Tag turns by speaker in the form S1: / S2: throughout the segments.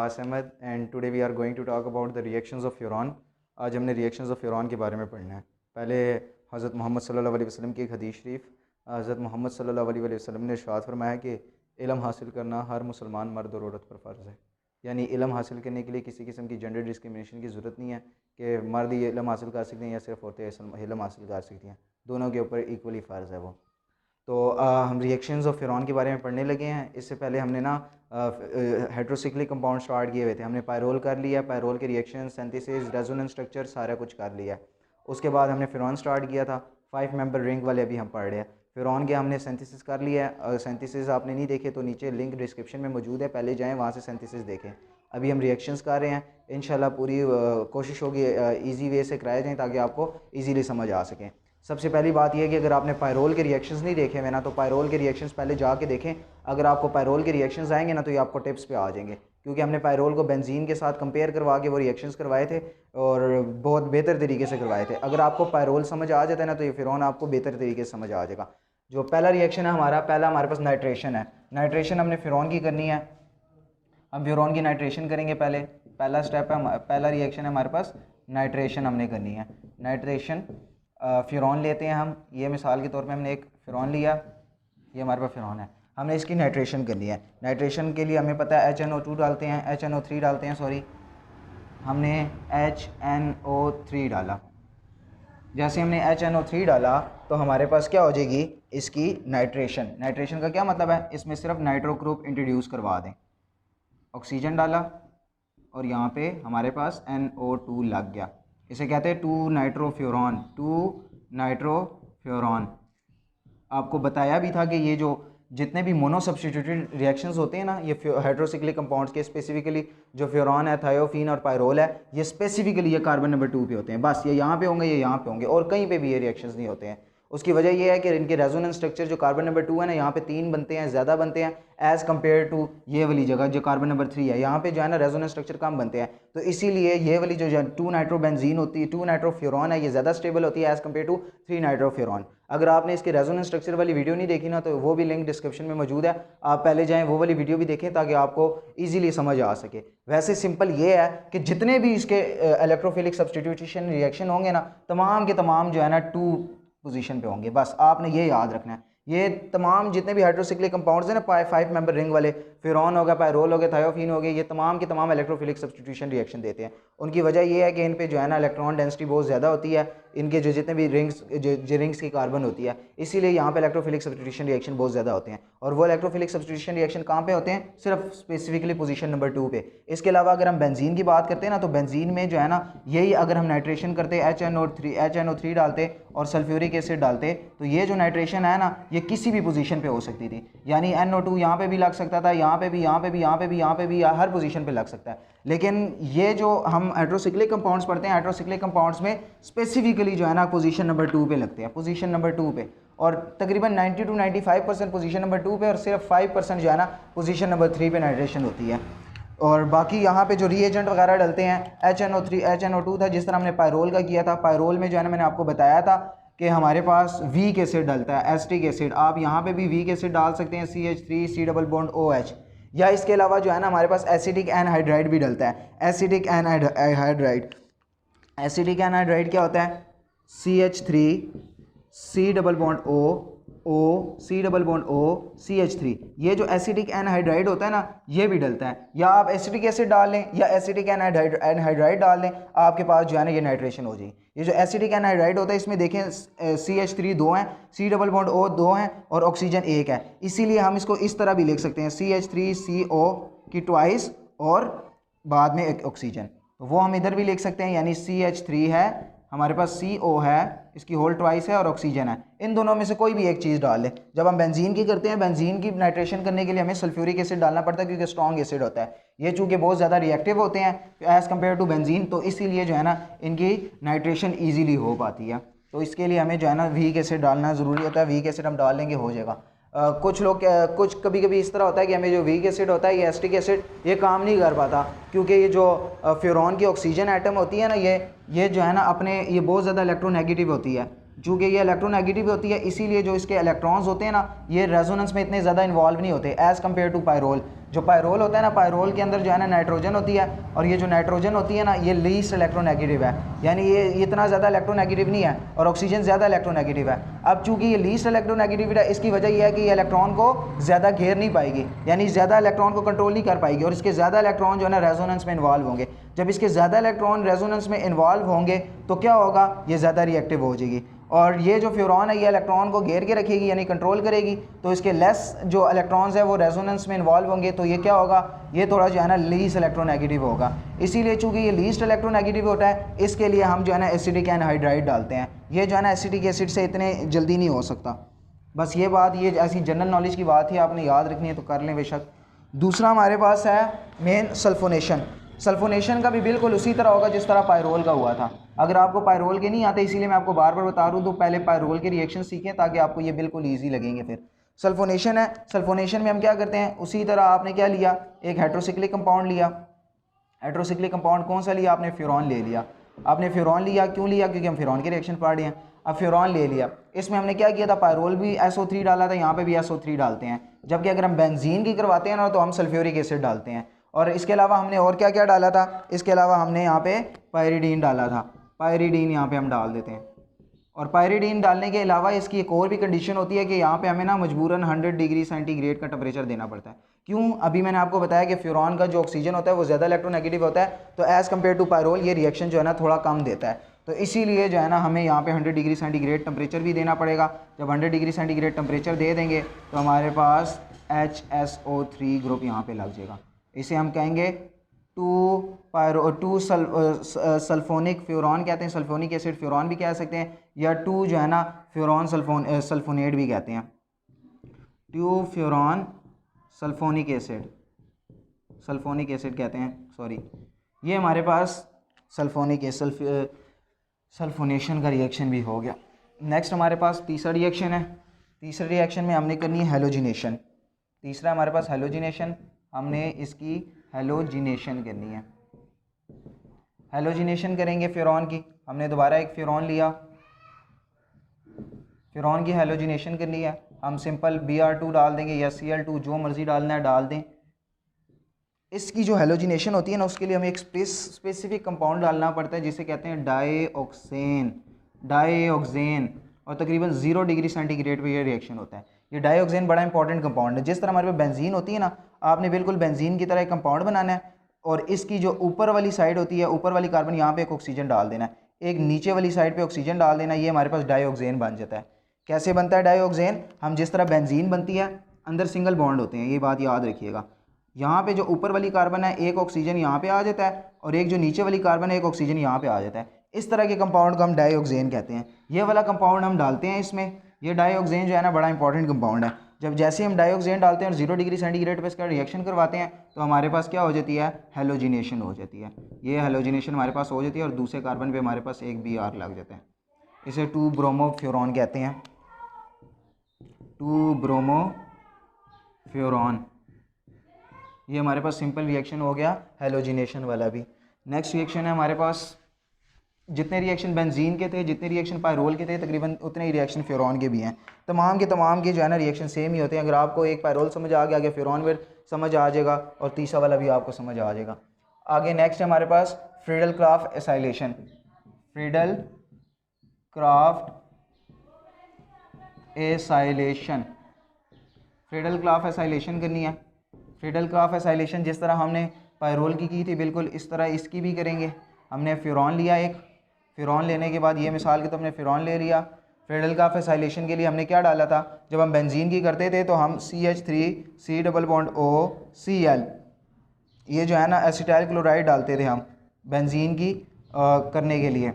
S1: Abbas Ahmad and today we are going to talk about the reactions of फ़िरौन। आज हमने reactions of फ़िरौन के बारे में पढ़ना है। पहले हज़रत मोहम्मद सल्लल्लाहु अलैहि वसल्लम की एक हदीस शरीफ। हज़रत मोहम्मद सल्लल्लाहु अलैहि वसल्लम ने इरशाद फरमाया कि इल्म हासिल करना हर मुसलमान मर्द और औरत पर फ़र्ज़ है। यानी इल्म हासिल करने के लिए किसी किस्म की जेंडर डिस्क्रिमिनेशन की ज़रूरत नहीं है कि मर्द ये इल्म हासिल कर सकते हैं या सिर्फ औरतें इल्म हासिल कर सकती हैं। दोनों के ऊपर इक्वली फ़र्ज़ है वो। तो हम रिएक्शंस ऑफ फ़िरौन के बारे में पढ़ने लगे हैं। इससे पहले हमने ना हेट्रोसिक्लिक कंपाउंड स्टार्ट किए हुए थे। हमने पायरोल कर लिया, पायरोल के रिएक्शन, सिंथेसिस, रेजोनेंस स्ट्रक्चर सारा कुछ कर लिया। उसके बाद हमने फ़िरौन स्टार्ट किया था। 5 मेंबर रिंग वाले अभी हम पढ़ रहे हैं। फ़िरौन के हमने सिंथेसिस कर लिया है। सिंथेसिस आपने नहीं देखे तो नीचे लिंक डिस्क्रिप्शन में मौजूद है, पहले जाएँ वहाँ से सिंथेसिस देखें। अभी हम रिएक्शंस कर रहे हैं। इंशाल्लाह पूरी कोशिश होगी ईजी वे से कराए जाएँ ताकि आपको ईजीली समझ आ सकें। सबसे पहली बात यह है कि अगर आपने पायरोल के रिएक्शंस नहीं देखे हुए ना तो पायरोल के रिएक्शंस पहले जाके देखें। अगर आपको पायरोल के रिएक्शंस आएंगे ना तो ये आपको टिप्स पे आ जाएंगे, क्योंकि हमने पायरोल को बेंजीन के साथ कंपेयर करवा के वो रिएक्शंस करवाए थे और बहुत बेहतर तरीके से करवाए थे। अगर आपको पायरोल समझ आ जाता है ना तो ये फ़िरौन आपको बेहतर तरीके से समझ आ जाएगा। जो पहला रिएक्शन है हमारे पास नाइट्रेशन है। नाइट्रेशन हमने फ़िरौन की करनी है। हम फ़िरौन की नाइट्रेशन करेंगे। पहला स्टेप है, पहला रिएक्शन है हमारे पास नाइट्रेशन हमने करनी है। नाइट्रेशन फ़िरौन लेते हैं हम। ये मिसाल के तौर पे हमने एक फ़िरौन लिया, ये हमारे पास फ़िरौन है। हमने इसकी नाइट्रेशन करनी है। नाइट्रेशन के लिए हमें पता है HNO2 डालते हैं, HNO3 डालते हैं, सॉरी हमने HNO3 डाला। जैसे हमने HNO3 डाला तो हमारे पास क्या हो जाएगी इसकी नाइट्रेशन। नाइट्रेशन का क्या मतलब है, इसमें सिर्फ नाइट्रो ग्रुप इंट्रोड्यूस करवा दें। ऑक्सीजन डाला और यहाँ पे हमारे पास NO2 लग गया। इसे कहते हैं 2 नाइट्रोफ्यूरॉन। 2 नाइट्रोफ्यूरॉन। आपको बताया भी था कि ये जो जितने भी मोनो सब्स्टिट्यूटेड रिएक्शंस होते हैं ना, ये हाइड्रोसिक्लिक कंपाउंड्स के स्पेसिफिकली जो फ्यूरॉन है, थायोफीन और पायरोल है, ये स्पेसिफिकली ये कार्बन नंबर 2 पे होते हैं। बस ये यहाँ पे होंगे, ये यहाँ पे होंगे, और कहीं पे भी ये रिएक्शंस नहीं होते हैं। उसकी वजह ये है कि इनके रेजोनेंस स्ट्रक्चर जो कार्बन नंबर 2 है ना, यहाँ पे 3 बनते हैं, ज़्यादा बनते हैं एज़ कम्पेयर टू ये वाली जगह जो कार्बन नंबर 3 है। यहाँ पे जो है ना रेजोनेंस स्ट्रक्चर कम बनते हैं, तो इसीलिए ये वाली जो 2 नाइट्रोबेंजीन होती है, 2 नाइट्रोफ्यूरॉन है, ये ज़्यादा स्टेबल होती है एज़ कम्पेयर टू 3 नाइट्रोफ्यूरॉन। अगर आपने इसके रेजोनेंस स्ट्रक्चर वाली वीडियो नहीं देखी ना तो वो भी लिंक डिस्क्रिप्शन में मौजूद है, आप पहले जाएँ वो वाली वीडियो भी देखें ताकि आपको ईजिली समझ आ सके। वैसे सिंपल ये है कि जितने भी इसके इलेक्ट्रोफिलिक सब्स्टिट्यूशन रिएक्शन होंगे ना, तमाम के तमाम जो है ना 2 पोजीशन पे होंगे। बस आपने ये याद रखना है। ये तमाम जितने भी हाइड्रोसिक्लिक कंपाउंड्स हैं ना, 5 मेंबर रिंग वाले, फ़िरौन हो गया, पायरोल हो गया, थायोफीन हो गए, ये तमाम के तमाम इलेक्ट्रोफिलिक सब्स्टिट्यूशन रिएक्शन देते हैं। उनकी वजह ये है कि इन पे जो है ना इलेक्ट्रॉन डेंसिटी बहुत ज़्यादा होती है, इनके जो जितने भी रिंग्स जो रिंग्स की कार्बन होती है, इसीलिए यहाँ पे इलेक्ट्रोफिलिक सब्स्टिट्यूशन रिएक्शन बहुत ज़्यादा होते हैं। और वो इलेक्ट्रोफिलिक सब्स्टिट्यूशन रिएक्शन कहाँ पे होते हैं, सिर्फ स्पेसिफिकली पोजीशन नंबर 2 पे। इसके अलावा अगर हम बेंजीन की बात करते हैं ना, तो बेंजीन में जो है ना, यही अगर हम नाइट्रेशन करते HNO3 डालते और सल्फ्यूरिक एसिड डालते, तो ये जो नाइट्रेशन है ना, ये किसी भी पोजीशन पे हो सकती थी। यानी NO2 यहाँ पे भी लग सकता था, यहाँ पे भी, यहाँ पे भी, यहाँ पे भी, यहाँ पे भी, हर पोजीशन पे लग सकता है। लेकिन ये जो हम हाइड्रोसिक्लिक कंपाउंड्स पढ़ते हैं, हाइड्रोसिक्लिक कंपाउंड्स में स्पेसिफिकली जो है ना पोजीशन नंबर 2 पे लगते हैं, पोजीशन नंबर 2 पे। और तकरीबन 90 to 95% पोजीशन नंबर 2 पे और सिर्फ 5% जो है ना पोजीशन नंबर 3 पे नाइट्रेशन होती है। और बाकी यहाँ पे जो रिएजेंट वगैरह डलते हैं, HNO3 HNO2 था, जिस तरह हमने पायरोल का किया था। पायरोल में जो है ना मैंने आपको बताया था कि हमारे पास वीक एसिड डलता है, एसिटिक एसिड। आप यहाँ पे भी वीक एसिड डाल सकते हैं, CH3 C double bond OH। या इसके अलावा जो है ना हमारे पास एसिटिक एनहाइड्राइड भी डलता है, एसिटिक एनहाइड्राइड। एसिटिक एनहाइड्राइड क्या होता है, CH3 C double bond O C double bond O CH3। ये जो एसिटिक एनहाइड्राइड होता है ना, ये भी डलता है। या आप एसिटिक एसिड डाल लें या एसिटिक एनहाइड्राइड डाल लें, आपके पास जो है ना ये नाइट्रेशन हो जाएगी। ये जो एसिटिक एनहाइड्राइड होता है, इसमें देखें CH3 2 हैं, C डबल बॉन्ड O 2 हैं और ऑक्सीजन 1 है। इसीलिए हम इसको इस तरह भी लिख सकते हैं, CH3CO की ट्वाइस और बाद में एक ऑक्सीजन। तो वो हम इधर भी लिख सकते हैं, यानी CH3 है, हमारे पास CO है, इसकी होल ट्वाइस है और ऑक्सीजन है। इन दोनों में से कोई भी एक चीज़ डाल लें। जब हम बेंजीन की करते हैं, बेंजीन की नाइट्रेशन करने के लिए हमें सल्फ्यूरिक एसिड डालना पड़ता है, क्योंकि स्ट्रॉन्ग एसिड होता है। ये चूँकि बहुत ज़्यादा रिएक्टिव होते हैं एज़ कम्पेयर टू बेंजीन, तो इसीलिए जो है ना इनकी नाइट्रेशन ईजीली हो पाती है। तो इसके लिए हमें जो है ना वीक एसिड डालना ज़रूरी होता है। वीक एसिड हम डाल लेंगे, हो जाएगा। कुछ लोग कुछ कभी कभी इस तरह होता है कि हमें जो वीक एसिड होता है, ये एसिटिक एसिड, ये काम नहीं कर पाता, क्योंकि ये जो फ्यूरॉन की ऑक्सीजन एटम होती है ना, ये जो है ना अपने ये बहुत ज़्यादा इलेक्ट्रोनेगेटिव होती है। चूँकि ये इलेक्ट्रोनेगेटिव होती है, इसीलिए जो इसके इलेक्ट्रॉन्स होते हैं ना, ये रेजोनेंस में इतने ज़्यादा इन्वॉल्व नहीं होते एज़ कम्पेयर टू पायरोल। जो पायरोल होता है ना, पायरोल के अंदर जो है ना नाइट्रोजन होती है, और ये जो नाइट्रोजन होती है ना ये लीस्ट इलेक्ट्रोनेगेटिव है, यानी ये इतना ज़्यादा इलेक्ट्रोनेगेटिव नहीं है, और ऑक्सीजन ज़्यादा इलेक्ट्रोनेगेटिव है। अब चूंकि ये लीस्ट इलेक्ट्रोनेगेटिव है, इसकी वजह यह है कि ये इलेक्ट्रॉन को ज़्यादा घेर नहीं पाएगी, यानी ज़्यादा इलेक्ट्रॉन को कंट्रोल नहीं कर पाएगी, और इसके ज़्यादा इलेक्ट्रॉन जो है ना रेजोनेंस में इन्वॉल्व होंगे। जब इसके ज़्यादा इलेक्ट्रॉन रेजोनेंस में इन्वॉल्व होंगे तो क्या होगा, ये ज़्यादा रिएक्टिव हो जाएगी, और ये जो फ्यूरॉन है ये इलेक्ट्रॉन को घेर के रखेगी यानी कंट्रोल करेगी, तो इसके लेस जो इलेक्ट्रॉन्स है वो रेजोनेंस में इन्वॉल्व होंगे, तो ये क्या होगा, ये थोड़ा जो है ना लीस्ट इलेक्ट्रोनेगेटिव होगा। इसीलिए चूंकि ये लीस्ट इलेक्ट्रोनेगेटिव होता है, इसके लिए हम जो है ना एसिटिक एनहाइड्राइड डालते हैं। ये जो है ना एसिटिक एसिड से इतने जल्दी नहीं हो सकता। बस ये बात, ये ऐसी जनरल नॉलेज की बात ही आपने याद रखनी है तो कर लें बेशक। दूसरा हमारे पास है मेन सल्फोनेशन। सल्फोनेशन का भी बिल्कुल उसी तरह होगा जिस तरह पायरोल का हुआ था। अगर आपको पायरोल के नहीं आते, इसीलिए मैं आपको बार बार बता रहा हूँ, तो पहले पायरोल के रिएक्शन सीखें ताकि आपको ये बिल्कुल ईजी लगेंगे। फिर सल्फोनेशन है, सल्फोनेशन में हम क्या करते हैं, उसी तरह आपने क्या लिया, एक हेट्रोसिक्लिक कंपाउंड लिया। हेट्रोसिक्लिक कंपाउंड कौन सा लिया आपने, फ्यूरॉन ले लिया। आपने फ्यूरॉन लिया, क्यों लिया, क्योंकि हम फ्यूरॉन के रिएक्शन पढ़ रहे हैं। अब फ्यूरॉन ले लिया, इसमें हमने क्या किया था, पायरोल भी SO3 डाला था, यहाँ पे भी SO3 डालते हैं। जबकि अगर हम बेंजीन की करवाते हैं ना तो हम सल्फ्यूरिक एसिड डालते हैं। और इसके अलावा हमने और क्या क्या डाला था, इसके अलावा हमने यहाँ पे पायरीडीन डाला था। पायरीडीन यहाँ पे हम डाल देते हैं। और पायरीडीन डालने के अलावा इसकी एक और भी कंडीशन होती है कि यहाँ पे हमें ना मजबूरन 100 डिग्री सेंटीग्रेड का टेम्परेचर देना पड़ता है। क्यों, अभी मैंने आपको बताया कि फ्यूरॉन का जो ऑक्सीजन होता है वो ज़्यादा इलेक्ट्रोनेगेटिव होता है, तो एज़ कम्पेयर टू पायरोल ये रिएक्शन जो है ना थोड़ा कम देता है। तो इसीलिए जो है ना हमें यहाँ पे 100 डिग्री सेंटीग्रेड टेम्परेचर भी देना पड़ेगा। जब 100 डिग्री सेंटीग्रेड टेम्परेचर दे देंगे तो हमारे पास HSO3 ग्रुप यहाँ पे लग जाएगा। इसे हम कहेंगे टू सल्फोनिक फ्यूरॉन कहते हैं, सल्फोनिक एसिड फ्यूरॉन भी कह सकते हैं, या टू जो है ना फ्यूरॉन सल्फोनेट भी कहते हैं। टू फ्यूरॉन सल्फोनिक एसिड कहते हैं, सॉरी। ये हमारे पास सल्फोनिक सल्फोनेशन का रिएक्शन भी हो गया। नेक्स्ट हमारे पास तीसरा रिएक्शन है। तीसरे रिएक्शन में हमने करनी है हेलोजिनेशन। तीसरा हमारे पास हेलोजिनेशन, हमने इसकी हेलोजिनेशन करनी है। हेलोजिनेशन करेंगे फ्यूरॉन की। हमने दोबारा एक फ्यूरॉन लिया, फ्यूरॉन की हेलोजिनेशन करनी है। हम सिंपल Br2 डाल देंगे या Cl2, जो मर्जी डालना है डाल दें। इसकी जो हेलोजिनेशन होती है ना उसके लिए हमें एक स्पेसिफिक कंपाउंड डालना पड़ता है जिसे कहते हैं डाईऑक्सेन, और तकरीबन 0 डिग्री सेंटीग्रेड पे ये रिएक्शन होता है। ये डाईऑक्सेन बड़ा इंपॉर्टेंट कंपाउंड है। जिस तरह हमारे पास बेंजीन होती है ना, आपने बिल्कुल बेंजीन की तरह एक कंपाउंड बनाना है, और इसकी जो ऊपर वाली साइड होती है, ऊपर वाली कार्बन यहाँ पे एक ऑक्सीजन डाल देना है, एक नीचे वाली साइड पे ऑक्सीजन डाल देना है। ये हमारे पास डाईऑक्सेन बन जाता है। कैसे बनता है डाईऑक्सेन, हम जिस तरह बेंजीन बनती है अंदर सिंगल बॉन्ड होते हैं, ये बात याद रखिएगा। यहाँ पे जो ऊपर वाली कार्बन है एक ऑक्सीजन यहाँ पे आ जाता है, और एक जो नीचे वाली कार्बन है एक ऑक्सीजन यहाँ पे आ जाता है। इस तरह के कंपाउंड को हम डाईऑक्सेन कहते हैं। ये वाला कंपाउंड हम डालते हैं इसमें। ये डाईऑक्सेन जो है ना बड़ा इंपॉर्टेंट कंपाउंड है। जब जैसे हम डाईऑक्सेन डालते हैं और 0 डिग्री सेंटीग्रेड पे इसका रिएक्शन करवाते हैं तो हमारे पास क्या हो जाती है, हेलोजिनेशन हो जाती है। ये हेलोजिनेशन हमारे पास हो जाती है, और दूसरे कार्बन पे हमारे पास एक Br लग जाता है। इसे 2 ब्रोमो फ्यूरॉन कहते हैं, 2 ब्रोमो फ्यूरॉन। ये हमारे पास सिंपल रिएक्शन हो गया हेलोजिनेशन वाला भी। नेक्स्ट रिएक्शन है हमारे पास, जितने रिएक्शन बेंजीन के थे, जितने रिएक्शन पायरोल के थे, तकरीबन उतने ही रिएक्शन फ्यूरॉन के भी हैं। तमाम के जो है ना रिएक्शन सेम ही होते हैं। अगर आपको एक पायरोल समझ आ गया, आगे फ्यूरॉन में समझ आ जाएगा, और तीसरा वाला भी आपको समझ आ जाएगा। आगे नेक्स्ट है हमारे पास Friedel Crafts acylation. Friedel Crafts acylation करनी है। फ्रीडल क्राफ्ट एसाइलेशन जिस तरह हमने पायरोल की थी, बिल्कुल इस तरह इसकी भी करेंगे। हमने फ्यूरॉन लिया, एक फ्यूरॉन लेने के बाद ये मिसाल के तो हमने फ्यूरॉन ले लिया। फ्रीडल क्राफ्ट एसाइलेशन के लिए हमने क्या डाला था, जब हम बेंजीन की करते थे तो हम CH3C+CL, ये जो है ना एसिटाइल क्लोराइड डालते थे हम बेंजीन की करने के लिए।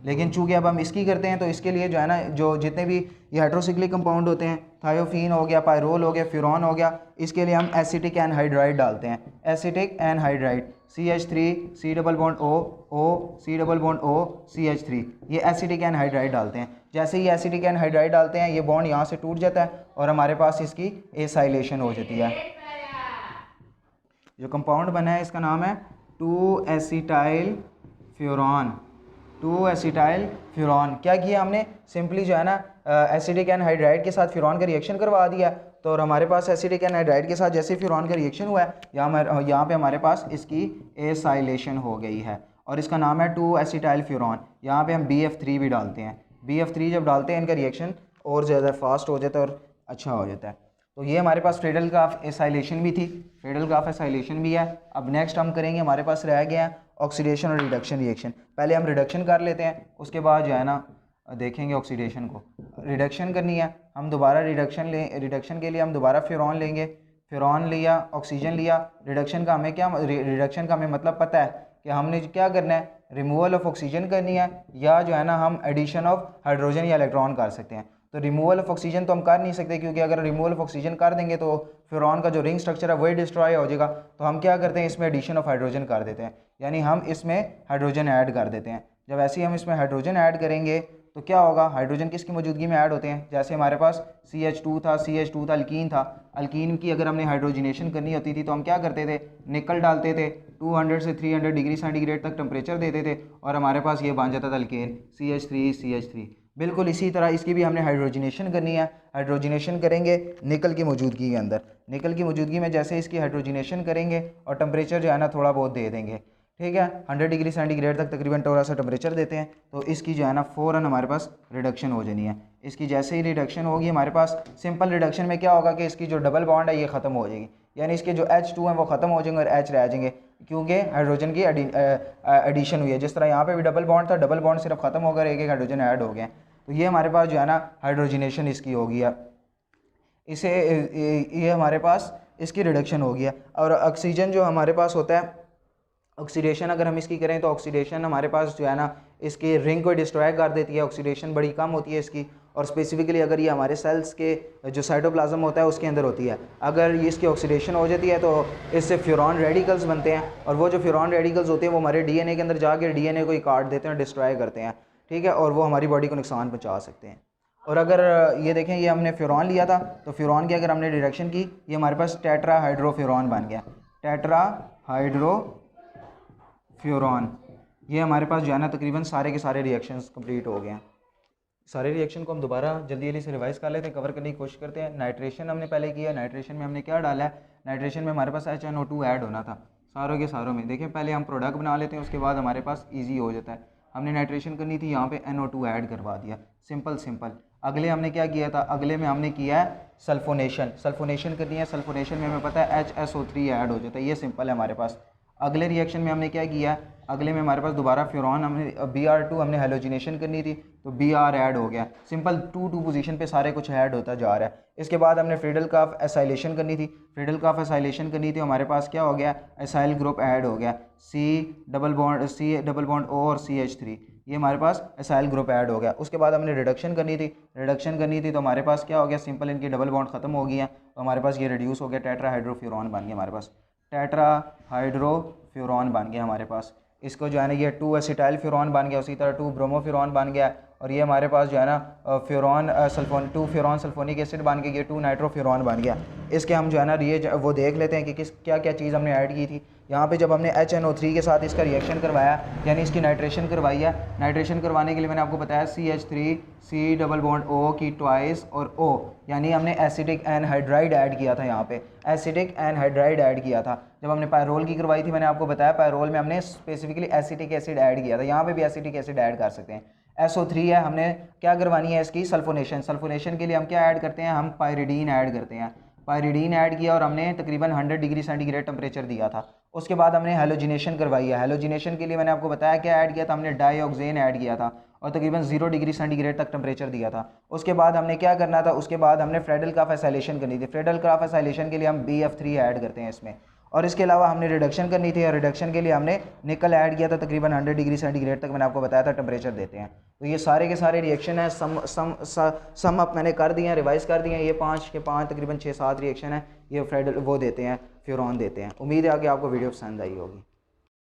S1: लेकिन चूँकि अब हम इसकी करते हैं तो इसके लिए जो है ना, जो जितने भी ये हाइड्रोसिक्लिक कंपाउंड होते हैं, थायोफीन हो गया, पायरोल हो गया, फ्यूरॉन हो गया, इसके लिए हम एसिटिक एनहाइड्राइड डालते हैं। एसिटिक एनहाइड्राइड CH3C+O CH3, ये एसिटिक एनहाइड्राइड डालते हैं। जैसे ही एसिटिक एनहाइड्राइड डालते हैं ये बॉन्ड यहाँ से टूट जाता है और हमारे पास इसकी एसाइलेशन हो जाती है। जो कंपाउंड बना है इसका नाम है 2-एसिटाइल फ्यूरॉन। 2-एसिटाइल फ्यूरॉन। क्या किया हमने, सिंपली जो है ना एसिडिक एनहाइड्राइड के साथ फ्यूरॉन का रिएक्शन करवा दिया। तो और हमारे पास एसिडिक एनहाइड्राइड के साथ जैसे फ्यूरॉन का रिएक्शन हुआ है, यहाँ पे हमारे पास इसकी एसाइलेशन हो गई है और इसका नाम है 2 एसिटाइल फ्यूरॉन। यहाँ पे हम BF3 भी डालते हैं। BF3 जब डालते हैं इनका रिएक्शन और ज़्यादा फास्ट हो जाता है और अच्छा हो जाता है। तो ये हमारे पास फ्रेडल ग्राफ एसाइलेशन भी थी, फ्रेडल ग्राफ एसाइलेशन भी है। अब नेक्स्ट हम करेंगे, हमारे पास रह गया ऑक्सीडेशन और रिडक्शन रिएक्शन। पहले हम रिडक्शन कर लेते हैं, उसके बाद जो है ना देखेंगे ऑक्सीडेशन को। रिडक्शन करनी है, हम दोबारा रिडक्शन के लिए हम दोबारा फ्यूरॉन लेंगे। फ्यूरॉन लिया, ऑक्सीजन लिया। रिडक्शन का हमें मतलब पता है कि हमने क्या करना है, रिमूवल ऑफ ऑक्सीजन करनी है या जो है ना हम एडिशन ऑफ हाइड्रोजन या इलेक्ट्रॉन कर सकते हैं। तो रिमूवल ऑफ ऑक्सीजन तो हम कर नहीं सकते, क्योंकि अगर रिमूवल ऑफ ऑक्सीजन कर देंगे तो फ्यूरॉन का जो रिंग स्ट्रक्चर है वही डिस्ट्रॉय हो जाएगा। तो हम क्या करते हैं, इसमें एडिशन ऑफ हाइड्रोजन कर देते हैं, यानी हम इसमें हाइड्रोजन ऐड कर देते हैं। जब ऐसे ही हम इसमें हाइड्रोजन ऐड करेंगे तो क्या होगा, हाइड्रोजन किसकी मौजूदगी में ऐड होते हैं, जैसे हमारे पास CH2 था, अल्कीन था। अल्कीन की अगर हमने हाइड्रोजनेशन करनी होती थी तो हम क्या करते थे, निकल डालते थे, 200 से 300 डिग्री सेंटीग्रेड तक टेम्परेचर देते थे और हमारे पास ये बन जाता था अल्केन CH3। बिल्कुल इसी तरह इसकी भी हमने हाइड्रोजनेशन करनी है। हाइड्रोजनेशन करेंगे निकल की मौजूदगी के अंदर। निकल की मौजूदगी में जैसे इसकी हाइड्रोजनेशन करेंगे और टेम्परेचर जो है ना थोड़ा बहुत दे देंगे, ठीक है, 100 डिग्री सेंटीग्रेड तक तकरीबन थोड़ा सा टेम्परेचर देते हैं, तो इसकी जो है ना फ़ौरन हमारे पास रिडक्शन हो जानी है। इसकी जैसे ही रिडक्शन होगी हमारे पास, सिंपल रिडक्शन में क्या होगा कि इसकी जो डबल बॉन्ड है ये ख़त्म हो जाएगी, यानी इसके जो H2 हैं वो ख़त्म हो जाएंगे और H रह जाएंगे, क्योंकि हाइड्रोजन की एडिशन हुई है। जिस तरह यहाँ पे भी डबल बॉन्ड था, डबल बॉन्ड सिर्फ ख़त्म होकर एक हाइड्रोजन ऐड हो गया। तो ये हमारे पास जो है ना हाइड्रोजनेशन इसकी हो गया, इसे ये हमारे पास इसकी रिडक्शन हो गया। और ऑक्सीजन जो हमारे पास होता है, ऑक्सीडेशन अगर हम इसकी करें तो ऑक्सीडेशन हमारे पास जो है ना इसकी रिंग को डिस्ट्रॉय कर देती है, ऑक्सीडेशन बड़ी कम होती है इसकी। और स्पेसिफिकली अगर ये हमारे सेल्स के जो साइटोप्लाज्म होता है उसके अंदर होती है, अगर ये इसकी ऑक्सीडेशन हो जाती है तो इससे फ्यूरॉन रेडिकल्स बनते हैं और वो जो फ्यूरॉन रेडिकल्स होते हैं वो हमारे DNA के अंदर जाकर DNA को ही काट देते हैं, डिस्ट्रॉय करते हैं, ठीक है, और वो हमारी बॉडी को नुकसान पहुँचा सकते हैं। और अगर ये देखें, ये हमने फ्यूरॉन लिया था, तो फ्यूरॉन की अगर हमने रिडक्शन की, ये हमारे पास टेट्राहाइड्रोफ्यूरॉन बन गया, टेट्राहाइड्रोफ्यूरॉन। ये हमारे पास जो है ना तकरीबन सारे के सारे रिएक्शंस कंप्लीट हो गए हैं। सारे रिएक्शन को हम दोबारा जल्दी जल्दी से रिवाइज कर लेते हैं, कवर करने की कोशिश करते हैं। नाइट्रेशन हमने पहले किया, नाइट्रेशन में हमने क्या डाला है, नाइट्रेशन में हमारे पास HNO2 ऐड होना था सारों के सारों में। देखिए पहले हम प्रोडक्ट बना लेते हैं, उसके बाद हमारे पास ईजी हो जाता है। हमने नाइट्रेशन करनी थी, यहाँ पे NO2 ऐड करवा दिया, सिंपल। अगले हमने क्या किया था, अगले में हमने किया है सल्फोनेशन करनी है। सल्फोनेशन में हमें पता है HSO3 ऐड हो जाता है, ये सिंपल है हमारे पास। अगले रिएक्शन में हमने क्या किया, अगले में हमारे पास दोबारा फ्यूरॉन, हमने Br2 हमने हेलोजिनेशन करनी थी तो Br ऐड हो गया, सिंपल 2 पोजीशन पे सारे कुछ ऐड होता जा रहा है। इसके बाद हमने फ्रीडल काफ एसाइलेशन करनी थी, हमारे पास क्या हो गया, एसाइल ग्रुप ऐड हो गया, C डबल बॉन्ड O और CH3, ये हमारे पास एसाइल ग्रुप ऐड हो गया। उसके बाद हमने रिडक्शन करनी थी तो हमारे पास क्या हो गया, सिंपल इनकी डबल बॉन्ड ख़त्म हो गई है, तो हमारे पास ये रिड्यूस हो गया, टेट्राहाइड्रोफ्यूरॉन बन गया हमारे पास, टेट्राहाइड्रोफ्यूरॉन बन गया हमारे पास। इसको जो है ना ये 2 एसिटाइल फ्यूरॉन बन गया, उसी तरह 2 ब्रोमोफ्यूरॉन बन गया, और ये हमारे पास जो है ना 2 फ्यूरॉन सल्फोनिक एसिड बन के ये 2 नाइट्रोफ्यूरॉन बन गया। इसके हम जो है ना वो देख लेते हैं कि क्या क्या चीज़ हमने ऐड की थी। यहाँ पे जब हमने HNO3 के साथ इसका रिएक्शन करवाया, यानी इसकी नाइट्रेशन करवाई है, नाइट्रेशन करवाने के लिए मैंने आपको बताया CH3 C double bond O की ट्वाइस और O, यानी हमने एसिडिक एनहाइड्राइड ऐड किया था। यहाँ पे एसिडिक एनहाइड्राइड ऐड किया था। जब हमने पायरोल की करवाई थी, मैंने आपको बताया पायरोल में हमने स्पेसिफिकली एसिटिक एसिड ऐड किया था, यहाँ पे भी एसिटिक एसिड ऐड कर सकते हैं। SO3 है, हमने क्या करवानी है इसकी सल्फोनेशन के लिए हम क्या ऐड करते हैं, हम पायरिडीन ऐड करते हैं। पायरिडीन ऐड किया और हमने तकरीबन 100 डिग्री सेंटीग्रेड टेम्परेचर दिया था। उसके बाद हमने हेलोजिनेशन करवाई है। हेलोजिनेशन के लिए मैंने आपको बताया क्या ऐड किया था, हमने डाईऑक्सेन ऐड किया था और तकरीबन 0 डिग्री सेंटीग्रेड तक टेम्परेचर दिया था। उसके बाद हमने क्या करना था, उसके बाद हमने फ्रेडल काफ एसाइलेशन करनी थी। फ्रेडल काफ एसाइलेशन के लिए हम BF3 ऐड करते हैं इसमें, और इसके अलावा हमने रिडक्शन करनी थी, और रिडक्शन के लिए हमने निकल ऐड किया था, तकरीबन 100 डिग्री सेंटीग्रेड तक मैंने आपको बताया था टेम्परेचर देते हैं। तो ये सारे के सारे रिएक्शन है, सम अप मैंने कर दिए हैं, रिवाइज कर दिए हैं। ये 5 के 5 तकरीबन 6-7 रिएक्शन है, ये फ्रेडल वो देते हैं, फ्यूरॉन देते हैं। उम्मीद है कि आपको वीडियो पसंद आई होगी।